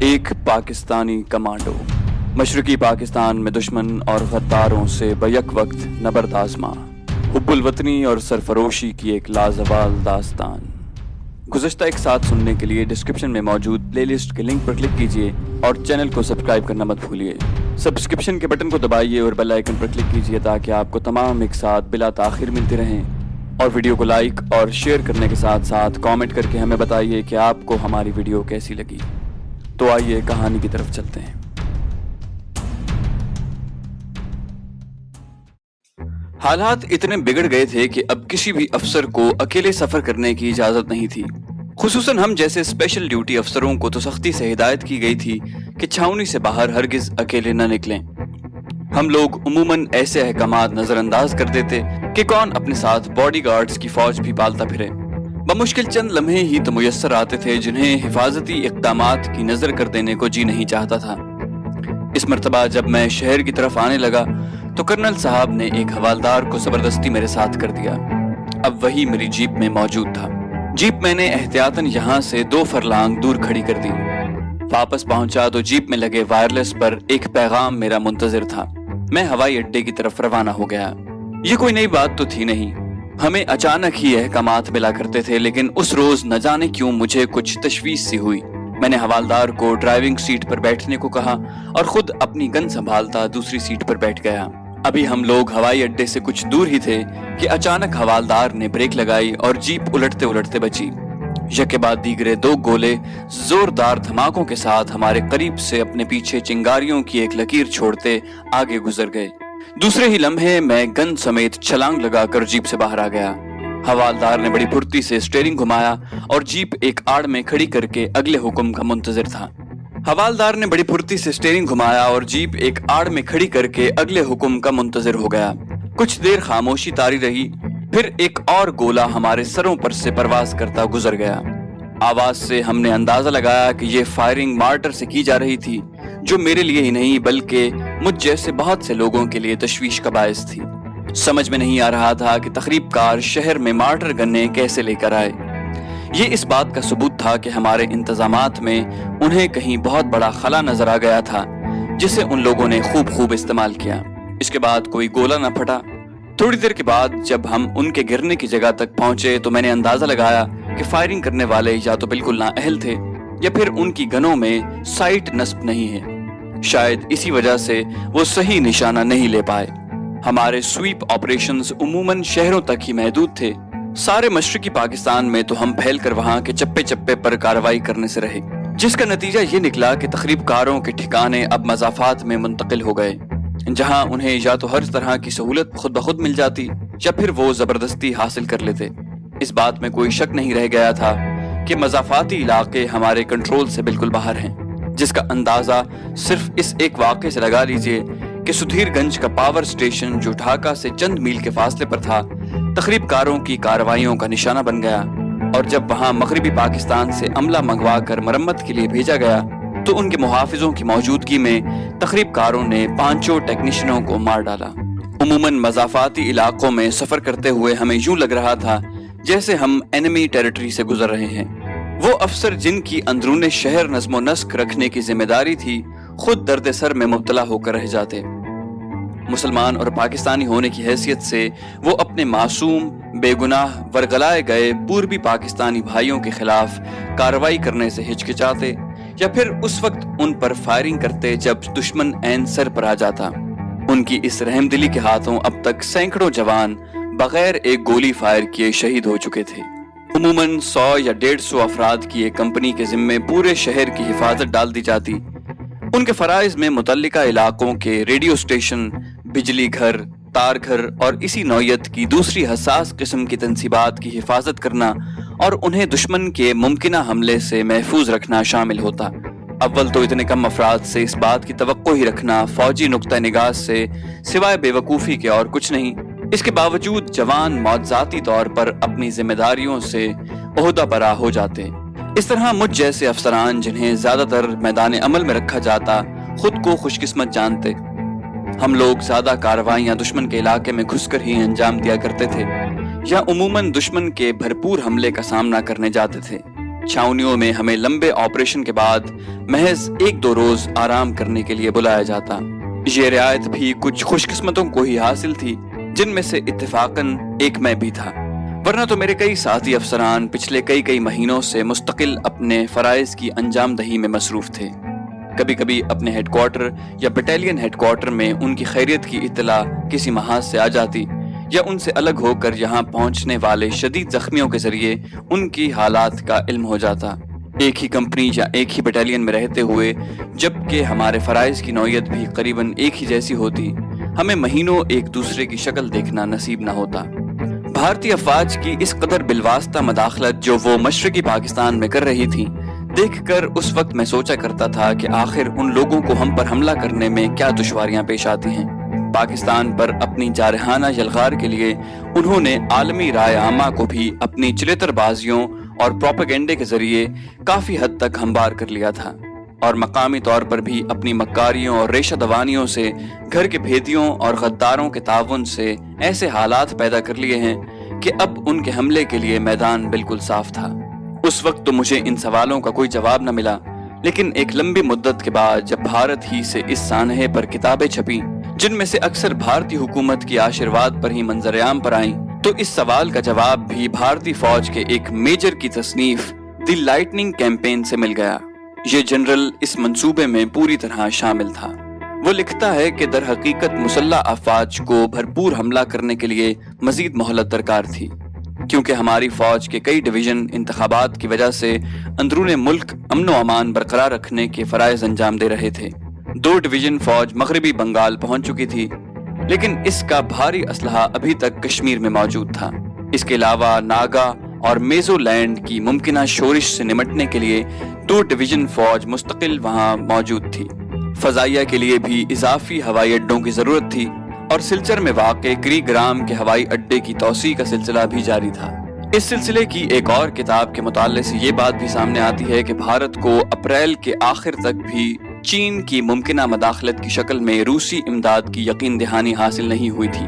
ایک پاکستانی کمانڈو مشرقی پاکستان میں دشمن اور غداروں سے بیک وقت نبرد آزما، حب الوطنی اور سرفروشی کی ایک لازوال داستان۔ گزشتہ ایک ساتھ سننے کے لیے ڈسکرپشن میں موجود پلے لسٹ کے لنک پر کلک کیجیے اور چینل کو سبسکرائب کرنا مت بھولیے۔ سبسکرپشن کے بٹن کو دبائیے اور بیل آئیکن پر کلک کیجیے تاکہ آپ کو تمام ایک ساتھ بلا تاخیر ملتے رہیں، اور ویڈیو کو لائک اور شیئر کرنے کے ساتھ ساتھ کامنٹ کر کے ہمیں بتائیے کہ آپ کو ہماری ویڈیو کیسی لگی۔ تو آئیے کہانی کی طرف چلتے ہیں۔ حالات اتنے بگڑ گئے تھے کہ اب کسی بھی افسر کو اکیلے سفر کرنے کی اجازت نہیں تھی۔ خصوصاً ہم جیسے اسپیشل ڈیوٹی افسروں کو تو سختی سے ہدایت کی گئی تھی کہ چھاؤنی سے باہر ہرگز اکیلے نہ نکلیں۔ ہم لوگ عموماً ایسے احکامات نظر انداز کر دیتے کہ کون اپنے ساتھ باڈی گارڈز کی فوج بھی پالتا پھرے۔ بمشکل چند لمحے ہی تو میسر آتے تھے جنہیں حفاظتی اقدامات کی نظر کر دینے کو جی نہیں چاہتا تھا۔ اس مرتبہ جب میں شہر کی طرف آنے لگا تو کرنل صاحب نے ایک حوالدار کو زبردستی میرے ساتھ کر دیا۔ اب وہی میری جیپ میں موجود تھا۔ جیپ میں نے احتیاطاً یہاں سے 2 فرلانگ دور کھڑی کر دی۔ واپس پہنچا تو جیپ میں لگے وائرلیس پر ایک پیغام میرا منتظر تھا۔ میں ہوائی اڈے کی طرف روانہ ہو گیا۔ یہ کوئی نئی بات تو تھی نہیں، ہمیں اچانک ہی احکامات ملا کرتے تھے، لیکن اس روز نہ جانے کیوں مجھے کچھ تشویش سی ہوئی۔ میں نے حوالدار کو ڈرائیونگ سیٹ پر بیٹھنے کو کہا اور خود اپنی گن سنبھالتا دوسری سیٹ پر بیٹھ گیا۔ ابھی ہم لوگ ہوائی اڈے سے کچھ دور ہی تھے کہ اچانک حوالدار نے بریک لگائی اور جیپ الٹتے الٹتے بچی۔ یکے بعد دیگرے 2 گولے زوردار دھماکوں کے ساتھ ہمارے قریب سے اپنے پیچھے چنگاریوں کی ایک لکیر چھوڑتے آگے گزر گئے۔ دوسرے ہی لمحے میں گن سمیت چھلانگ لگا کر جیپ سے باہر آ گیا۔ حوالدار نے بڑی پھرتی سے اسٹیئرنگ گھمایا اور جیپ ایک آڑ میں کھڑی کر کے اگلے حکم کا منتظر تھا۔ حوالدار نے بڑی پھرتی سے اسٹیئرنگ گھمایا اور جیپ ایک آڑ میں کھڑی کر کے اگلے حکم کا منتظر ہو گیا۔ کچھ دیر خاموشی طاری رہی، پھر ایک اور گولہ ہمارے سروں پر سے پرواز کرتا گزر گیا۔ آواز سے ہم نے اندازہ لگایا کہ یہ فائرنگ مارٹر سے کی جا رہی تھی، جو میرے لیے ہی نہیں بلکہ مجھ جیسے بہت سے لوگوں کے لیے تشویش کا باعث تھی۔ سمجھ میں نہیں آ رہا تھا کہ تخریب کار شہر میں مارٹر گنیں کیسے لے کر آئے۔ یہ اس بات کا ثبوت تھا کہ ہمارے انتظامات میں انہیں کہیں بہت بڑا خلا نظر آ گیا تھا، جسے ان لوگوں نے خوب استعمال کیا۔ اس کے بعد کوئی گولہ نہ پھٹا۔ تھوڑی دیر کے بعد جب ہم ان کے گرنے کی جگہ تک پہنچے تو میں نے اندازہ لگایا کہ فائرنگ کرنے والے یا تو بالکل نااہل تھے یا پھر ان کی گنوں میں سائٹ نصب نہیں ہے۔ شاید اسی وجہ سے وہ صحیح نشانہ نہیں لے پائے۔ ہمارے سویپ آپریشنز عموماً شہروں تک ہی محدود تھے۔ سارے مشرقی پاکستان میں تو ہم پھیل کر وہاں کے چپے چپے پر کارروائی کرنے سے رہے، جس کا نتیجہ یہ نکلا کہ تخریب کاروں کے ٹھکانے اب مضافات میں منتقل ہو گئے، جہاں انہیں یا تو ہر طرح کی سہولت خود بخود مل جاتی یا پھر وہ زبردستی حاصل کر لیتے۔ اس بات میں کوئی شک نہیں رہ گیا تھا کہ مضافاتی علاقے ہمارے کنٹرول سے بالکل باہر ہیں، جس کا اندازہ صرف اس ایک واقعے سے لگا لیجئے کہ سدھیر گنج کا پاور سٹیشن جو ڈھاکہ سے چند میل کے فاصلے پر تھا، تخریب کاروں کی کارروائیوں کا نشانہ بن گیا، اور جب وہاں مغربی پاکستان سے عملہ منگوا کر مرمت کے لیے بھیجا گیا تو ان کے محافظوں کی موجودگی میں تخریب کاروں نے 5 ٹیکنیشینوں کو مار ڈالا۔ عموماً مضافاتی علاقوں میں سفر کرتے ہوئے ہمیں یوں لگ رہا تھا جیسے ہم اینمی ٹیریٹری سے گزر رہے ہیں۔ وہ افسر جن کی اندرون شہر نظم و نسق رکھنے کی ذمہ داری تھی خود درد سر میں مبتلا ہو کر رہ جاتے۔ مسلمان اور پاکستانی ہونے کی حیثیت سے وہ اپنے معصوم بے گناہ ورگلائے گئے پوربی پاکستانی بھائیوں کے خلاف کارروائی کرنے سے ہچکچاتے یا پھر اس وقت ان پر فائرنگ کرتے جب دشمن عین سر پر آ جاتا۔ ان کی اس رحم دلی کے ہاتھوں اب تک سینکڑوں جوان بغیر ایک گولی فائر کیے شہید ہو چکے تھے۔ عموماً 100 یا 150 افراد کی ایک کمپنی کے ذمے پورے شہر کی حفاظت ڈال دی جاتی۔ ان کے فرائض میں متعلقہ علاقوں کے ریڈیو اسٹیشن، بجلی گھر، تار گھر اور اسی نوعیت کی دوسری حساس قسم کی تنصیبات کی حفاظت کرنا اور انہیں دشمن کے ممکنہ حملے سے محفوظ رکھنا شامل ہوتا۔ اول تو اتنے کم افراد سے اس بات کی توقع ہی رکھنا فوجی نقطہ نگاہ سے سوائے بے وقوفی کے اور کچھ نہیں۔ اس کے باوجود جوان معجزاتی طور پر اپنی ذمہ داریوں سے عہدہ برا ہو جاتے۔ اس طرح مجھ جیسے افسران جنہیں زیادہ تر میدان عمل میں رکھا جاتا خود کو خوش قسمت جانتے۔ ہم لوگ زیادہ کارروائیاں دشمن کے علاقے میں گھس کر ہی انجام دیا کرتے تھے یا عموماً دشمن کے بھرپور حملے کا سامنا کرنے جاتے تھے۔ چھاؤنیوں میں ہمیں لمبے آپریشن کے بعد محض 1-2 روز آرام کرنے کے لیے بلایا جاتا۔ یہ رعایت بھی کچھ خوش قسمتوں کو ہی حاصل تھی، جن میں سے اتفاقاً ایک میں بھی تھا، ورنہ تو میرے کئی ساتھی افسران پچھلے کئی مہینوں سے مستقل اپنے فرائض کی انجام دہی میں مصروف تھے۔ کبھی کبھی اپنے ہیڈ کوارٹر یا بٹالین ہیڈ کوارٹر میں ان کی خیریت کی اطلاع کسی محاذ سے آ جاتی، یا ان سے الگ ہو کر یہاں پہنچنے والے شدید زخمیوں کے ذریعے ان کی حالات کا علم ہو جاتا۔ ایک ہی کمپنی یا ایک ہی بٹالین میں رہتے ہوئے، جبکہ ہمارے فرائض کی نوعیت بھی قریباً ایک ہی جیسی ہوتی، ہمیں مہینوں ایک دوسرے کی شکل دیکھنا نصیب نہ ہوتا۔ بھارتی افواج کی اس قدر بالواسطہ مداخلت جو وہ مشرقی پاکستان میں کر رہی تھی، دیکھ کر اس وقت میں سوچا کرتا تھا کہ آخر ان لوگوں کو ہم پر حملہ کرنے میں کیا دشواریاں پیش آتی ہیں۔ پاکستان پر اپنی جارحانہ یلغار کے لیے انہوں نے عالمی رائے عامہ کو بھی اپنی چلیتر بازیوں اور پروپیگنڈے کے ذریعے کافی حد تک ہموار کر لیا تھا، اور مقامی طور پر بھی اپنی مکاریوں اور ریشہ دوانیوں سے، گھر کے بھیدیوں اور غداروں کے تعاون سے ایسے حالات پیدا کر لیے ہیں کہ اب ان کے حملے کے لیے میدان بالکل صاف تھا۔ اس وقت تو مجھے ان سوالوں کا کوئی جواب نہ ملا، لیکن ایک لمبی مدت کے بعد جب بھارت ہی سے اس سانحے پر کتابیں چھپیں جن میں سے اکثر بھارتی حکومت کی آشرواد پر ہی منظر عام پر آئیں، تو اس سوال کا جواب بھی بھارتی فوج کے ایک میجر کی تصنیف دی لائٹننگ کیمپین سے مل گیا۔ یہ جنرل اس منصوبے میں پوری طرح شامل تھا۔ وہ لکھتا ہے کہ در حقیقت مسلح افواج کو بھرپور حملہ کرنے کے لیے مزید مہلت درکار تھی، کیونکہ ہماری فوج کے کئی ڈویژن انتخابات کی وجہ سے اندرون ملک امن و امان برقرار رکھنے کے فرائض انجام دے رہے تھے۔ 2 ڈویژن فوج مغربی بنگال پہنچ چکی تھی، لیکن اس کا بھاری اسلحہ ابھی تک کشمیر میں موجود تھا۔ اس کے علاوہ ناگا اور میزو لینڈ کی ممکنہ شورش سے نمٹنے کے لیے 2 ڈویژن فوج مستقل وہاں موجود تھی۔ فضائیہ کے لیے بھی اضافی ہوائی اڈوں کی ضرورت تھی، اور سلچر میں واقع کری گرام کے ہوائی اڈے کی توسیع کا سلسلہ بھی جاری تھا۔ اس سلسلے کی ایک اور کتاب کے مطالعے سے یہ بات بھی سامنے آتی ہے کہ بھارت کو اپریل کے آخر تک بھی چین کی ممکنہ مداخلت کی شکل میں روسی امداد کی یقین دہانی حاصل نہیں ہوئی تھی،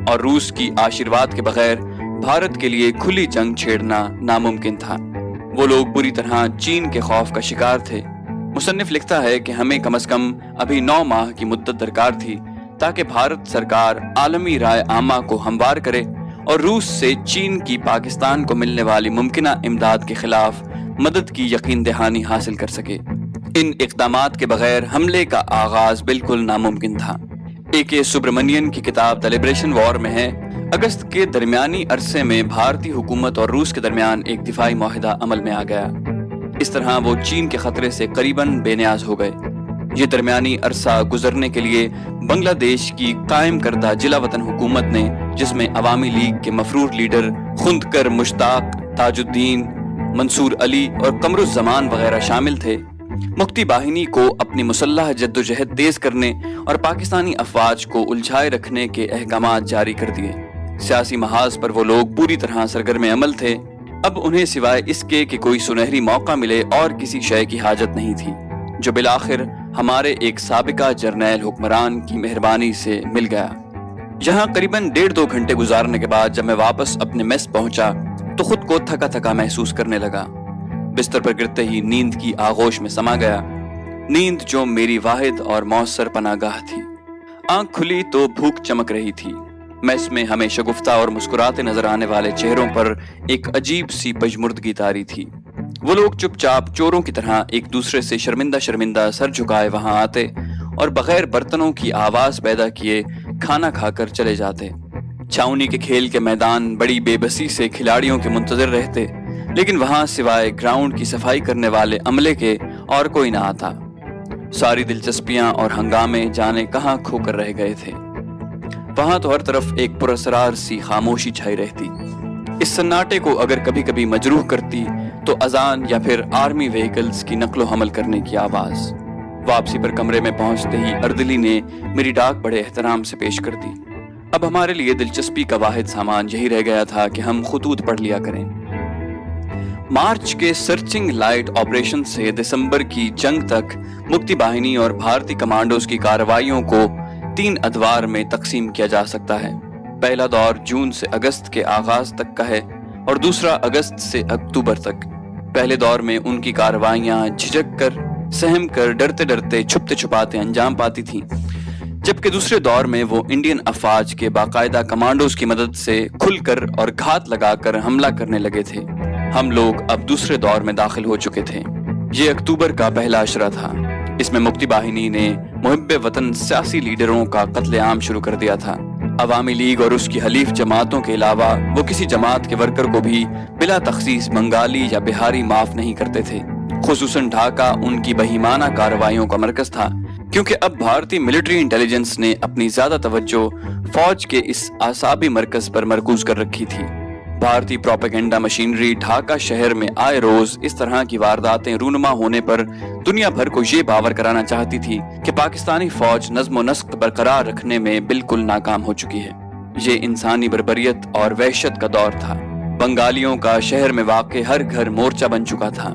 اور روس کی آشرواد کے بغیر بھارت کے لیے کھلی جنگ چھیڑنا ناممکن تھا۔ وہ لوگ بری طرح چین کے خوف کا شکار تھے۔ مصنف لکھتا ہے کہ ہمیں کم از کم ابھی 9 ماہ کی مدت درکار تھی تاکہ بھارت سرکار عالمی رائے عامہ کو ہموار کرے اور روس سے چین کی پاکستان کو ملنے والی ممکنہ امداد کے خلاف مدد کی یقین دہانی حاصل کر سکے۔ ان اقدامات کے بغیر حملے کا آغاز بالکل ناممکن تھا۔ A.K. سبرمنین کی کتاب دی لبریشن وار میں ہے، اگست کے درمیانی عرصے میں بھارتی حکومت اور روس کے درمیان ایک دفاعی معاہدہ عمل میں آ گیا۔ اس طرح وہ چین کے خطرے سے قریباً بے نیاز ہو گئے۔ یہ درمیانی عرصہ گزرنے کے لیے بنگلہ دیش کی قائم کردہ جلا وطن حکومت نے، جس میں عوامی لیگ کے مفرور لیڈر خوندکر مشتاق، تاج الدین، منصور علی اور قمر الزمان وغیرہ شامل تھے، مکتی باہنی کو اپنی مسلح جدوجہد تیز کرنے اور پاکستانی افواج کو الجھائے رکھنے کے احکامات جاری کر دیے۔ سیاسی محاذ پر وہ لوگ پوری طرح سرگرم عمل تھے۔ اب انہیں سوائے اس کے کہ کوئی سنہری موقع ملے اور کسی شے کی حاجت نہیں تھی، جو بالآخر ہمارے ایک سابقہ جرنیل حکمران کی مہربانی سے مل گیا۔ یہاں قریباً 1.5-2 گھنٹے گزارنے کے بعد جب میں واپس اپنے میس پہنچا تو خود کو تھکا تھکا محسوس کرنے لگا۔ بستر پر گرتے ہی نیند کی آغوش میں سما گیا، نیند جو میری واحد اور مؤثر پناہ گاہ تھی۔ آنکھ کھلی تو بھوک چمک رہی تھی۔ میس میں ہمیں شگفتہ اور مسکراتے نظر آنے والے چہروں پر ایک عجیب سی پژمردگی طاری تھی۔ وہ لوگ چپ چاپ چوروں کی طرح ایک دوسرے سے شرمندہ سر جھکائے وہاں آتے اور بغیر برتنوں کی آواز پیدا کیے کھانا کھا کر چلے جاتے۔ چھاؤنی کے کھیل کے میدان بڑی بے بسی سے کھلاڑیوں کے منتظر رہتے، لیکن وہاں سوائے گراؤنڈ کی صفائی کرنے والے عملے کے اور کوئی نہ آتا۔ ساری دلچسپیاں اور ہنگامے جانے کہاں کھو کر رہ گئے تھے۔ وہاں تو ہر طرف ایک پراسرار سی خاموشی چھائی رہتی۔ اس سناٹے کو اگر کبھی کبھی مجروح کرتی تو اذان یا پھر آرمی وہیکلز کی نقل و حمل کرنے کی آواز۔ واپسی پر کمرے میں پہنچتے ہی اردلی نے میری ڈاک بڑے احترام سے پیش کر دی۔ اب ہمارے لیے دلچسپی کا واحد سامان یہی رہ گیا تھا کہ ہم خطوط پڑھ لیا کریں۔ مارچ کے سرچنگ لائٹ آپریشن سے دسمبر کی جنگ تک مکتی باہنی اور بھارتی کمانڈوز کی کارروائیوں کو 3 ادوار میں تقسیم کیا جا سکتا ہے۔ پہلا دور جون سے اگست کے آغاز تک کا ہے اور دوسرا اگست سے اکتوبر تک۔ پہلے دور میں ان کی کارروائیاں جھجک کر، سہم کر، ڈرتے ڈرتے، چھپتے چھپاتے انجام پاتی تھیں، جبکہ دوسرے دور میں وہ انڈین افواج کے باقاعدہ کمانڈوز کی مدد سے کھل کر اور گھات لگا کر حملہ کرنے لگے تھے۔ ہم لوگ اب دوسرے دور میں داخل ہو چکے تھے۔ یہ اکتوبر کا پہلا عشرہ تھا۔ اس میں مکتی باہنی نے محب وطن سیاسی لیڈروں کا قتل عام شروع کر دیا تھا۔ عوامی لیگ اور اس کی حلیف جماعتوں کے علاوہ وہ کسی جماعت کے ورکر کو بھی بلا تخصیص بنگالی یا بہاری معاف نہیں کرتے تھے۔ خصوصاً ڈھاکہ ان کی بہیمانہ کارروائیوں کا مرکز تھا، کیونکہ اب بھارتی ملٹری انٹیلیجنس نے اپنی زیادہ توجہ فوج کے اس اعصابی مرکز پر مرکوز کر رکھی تھی۔ بھارتی پروپیگنڈا مشینری ڈھاکہ شہر میں آئے روز اس طرح کی وارداتیں رونما ہونے پر دنیا بھر کو یہ باور کرانا چاہتی تھی کہ پاکستانی فوج نظم و نسق برقرار رکھنے میں بالکل ناکام ہو چکی ہے۔ یہ انسانی بربریت اور وحشت کا دور تھا۔ بنگالیوں کا شہر میں واقع ہر گھر مورچہ بن چکا تھا۔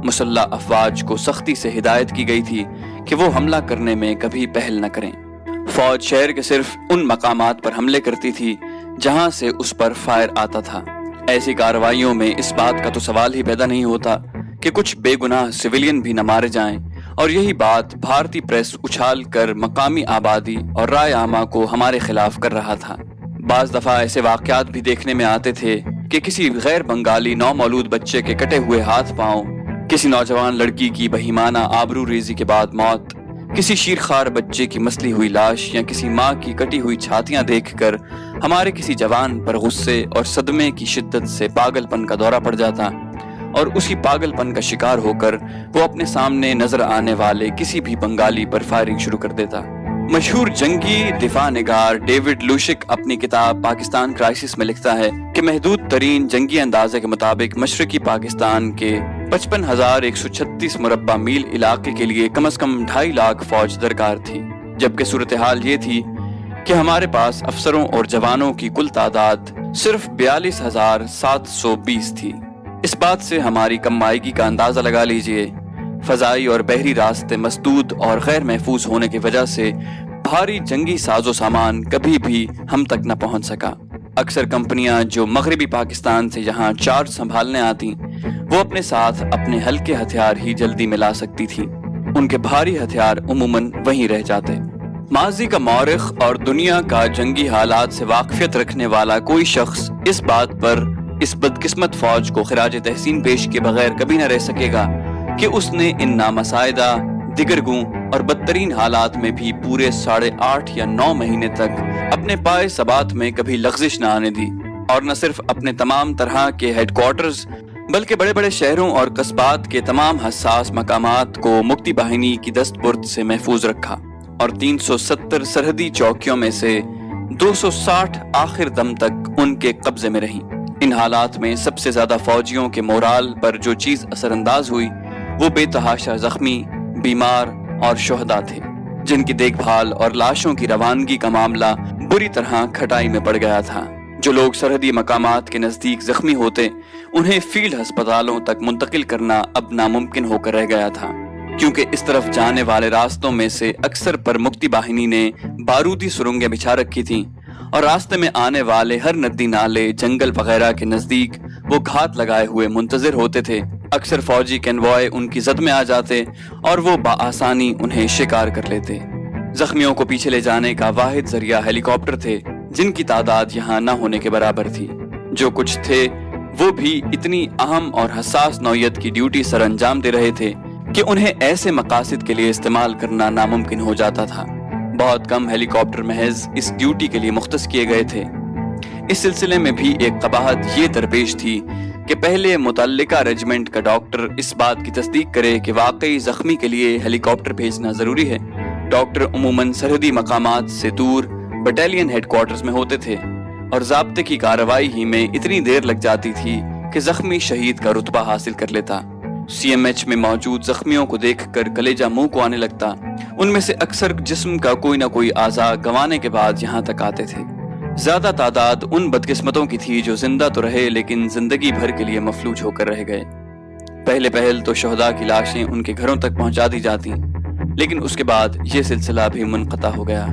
مسلح افواج کو سختی سے ہدایت کی گئی تھی کہ وہ حملہ کرنے میں کبھی پہل نہ کریں۔ فوج شہر کے صرف ان مقامات پر حملے کرتی تھی جہاں سے اس پر فائر آتا تھا۔ ایسی کارروائیوں میں اس بات کا تو سوال ہی پیدا نہیں ہوتا کہ کچھ بے گناہ سویلین بھی نہ مارے جائیں، اور یہی بات بھارتی پریس اچھال کر مقامی آبادی اور رائے عامہ کو ہمارے خلاف کر رہا تھا۔ بعض دفعہ ایسے واقعات بھی دیکھنے میں آتے تھے کہ کسی غیر بنگالی نومولود بچے کے کٹے ہوئے ہاتھ پاؤں، کسی نوجوان لڑکی کی بہیمانہ آبرو ریزی کے بعد موت، کسی شیرخوار بچے کی مسلی ہوئی لاش یا کسی ماں کی کٹی ہوئی چھاتیاں دیکھ کر ہمارے کسی جوان پر غصے اور صدمے کی شدت سے پاگل پن کا دورہ پڑ جاتا، اور اسی پاگل پن کا شکار ہو کر وہ اپنے سامنے نظر آنے والے کسی بھی بنگالی پر فائرنگ شروع کر دیتا۔ مشہور جنگی دفاع نگار ڈیوڈ لوشک اپنی کتاب پاکستان کرائسس میں لکھتا ہے کہ محدود ترین جنگی اندازے کے مطابق مشرقی پاکستان کے 55,136 مربع میل علاقے کے لیے کم از کم 2.5 لاکھ فوج درکار تھی، جبکہ صورتحال یہ تھی کہ ہمارے پاس افسروں اور جوانوں کی کل تعداد صرف 42,720 تھی۔ اس بات سے ہماری کم مائگی کا اندازہ لگا لیجئے۔ فضائی اور بحری راستے مسدود اور غیر محفوظ ہونے کی وجہ سے بھاری جنگی ساز و سامان کبھی بھی ہم تک نہ پہنچ سکا۔ اکثر کمپنیاں جو مغربی پاکستان سے یہاں چارج سنبھالنے آتی، وہ اپنے ساتھ اپنے ہلکے ہتھیار ہی جلدی ملا سکتی تھی، ان کے بھاری ہتھیار عموماً وہیں رہ جاتے۔ ماضی کا مورخ اور دنیا کا جنگی حالات سے واقفیت رکھنے والا کوئی شخص اس بات پر اس بدقسمت فوج کو خراج تحسین پیش کے بغیر کبھی نہ رہ سکے گا کہ اس نے ان نامساعدہ، دگرگوں اور بدترین حالات میں بھی پورے 8.5 یا 9 مہینے تک اپنے پائے ثبات میں کبھی لغزش نہ آنے دی، اور نہ صرف اپنے تمام طرح کے ہیڈ کوارٹرز بلکہ بڑے بڑے شہروں اور قصبات کے تمام حساس مقامات کو مکتی باہنی کی دست برد سے محفوظ رکھا، اور 370 سرحدی چوکیوں میں سے 260 آخر دم تک ان کے قبضے میں رہیں۔ ان حالات میں سب سے زیادہ فوجیوں کے مورال پر جو چیز اثر انداز ہوئی وہ بے تحاشا زخمی، بیمار اور شہداء تھے، جن کی دیکھ بھال اور لاشوں کی روانگی کا معاملہ بری طرح کھٹائی میں پڑ گیا تھا۔ جو لوگ سرحدی مقامات کے نزدیک زخمی ہوتے انہیں فیلڈ ہسپتالوں تک منتقل کرنا اب ناممکن ہو کر رہ گیا تھا، کیونکہ اس طرف جانے والے راستوں میں سے اکثر پر مکتی باہنی نے بارودی سرنگیں بچھا رکھی تھیں، اور راستے میں آنے والے ہر ندی نالے، جنگل وغیرہ کے نزدیک وہ گھات لگائے ہوئے منتظر ہوتے تھے۔ اکثر فوجی کنوائے ان کی زد میں آ جاتے اور وہ بآسانی انہیں شکار کر لیتے۔ زخمیوں کو پیچھے لے جانے کا واحد ذریعہ ہیلی کاپٹر تھے، جن کی تعداد یہاں نہ ہونے کے برابر تھی۔ جو کچھ تھے وہ بھی اتنی اہم اور حساس نوعیت کی ڈیوٹی سر انجام دے رہے تھے کہ انہیں ایسے مقاصد کے لیے استعمال کرنا ناممکن ہو جاتا تھا۔ بہت کم ہیلی کاپٹر محض اس ڈیوٹی کے لیے مختص کیے گئے تھے۔ اس سلسلے میں بھی ایک قباحت یہ درپیش تھی کہ پہلے متعلقہ ریجمنٹ کا ڈاکٹر اس بات کی تصدیق کرے کہ واقعی زخمی کے لیے ہیلی کاپٹر بھیجنا ضروری ہے۔ ڈاکٹر عموماً سرحدی مقامات سے دور بٹالین ہیڈ کوارٹرز میں ہوتے تھے، اور ضابطے کی کارروائی ہی میں اتنی دیر لگ جاتی تھی کہ زخمی شہید کا رتبہ حاصل کر لیتا۔ سی ایم ایچ میں موجود زخمیوں کو دیکھ کر کلیجہ منہ کو آنے لگتا۔ ان میں سے اکثر جسم کا کوئی نہ کوئی اعضاء گنوانے کے بعد یہاں تک آتے تھے۔ زیادہ تعداد ان بدقسمتوں کی تھی جو زندہ تو رہے لیکن زندگی بھر کے لیے مفلوج ہو کر رہ گئے۔ پہل تو شہداء کی لاشیں ان کے گھروں تک پہنچا دی جاتی، لیکن اس کے بعد یہ سلسلہ بھی منقطع ہو گیا۔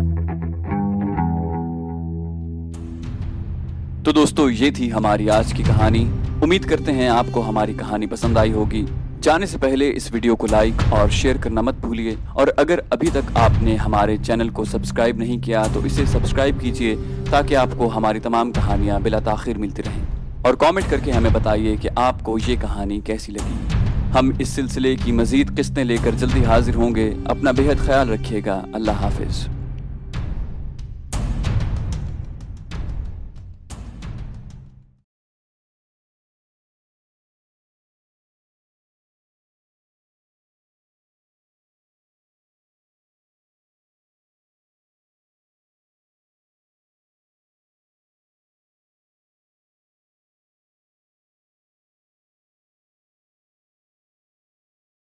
تو دوستو، یہ تھی ہماری آج کی کہانی۔ امید کرتے ہیں آپ کو ہماری کہانی پسند آئی ہوگی۔ جانے سے پہلے اس ویڈیو کو لائک اور شیئر کرنا مت بھولیے، اور اگر ابھی تک آپ نے ہمارے چینل کو سبسکرائب نہیں کیا تو اسے سبسکرائب کیجیے تاکہ آپ کو ہماری تمام کہانیاں بلا تاخیر ملتی رہیں، اور کامنٹ کر کے ہمیں بتائیے کہ آپ کو یہ کہانی کیسی لگی۔ ہم اس سلسلے کی مزید قسطیں لے کر جلدی حاضر ہوں گے۔ اپنا بے حد خیال رکھیے گا۔ اللہ حافظ۔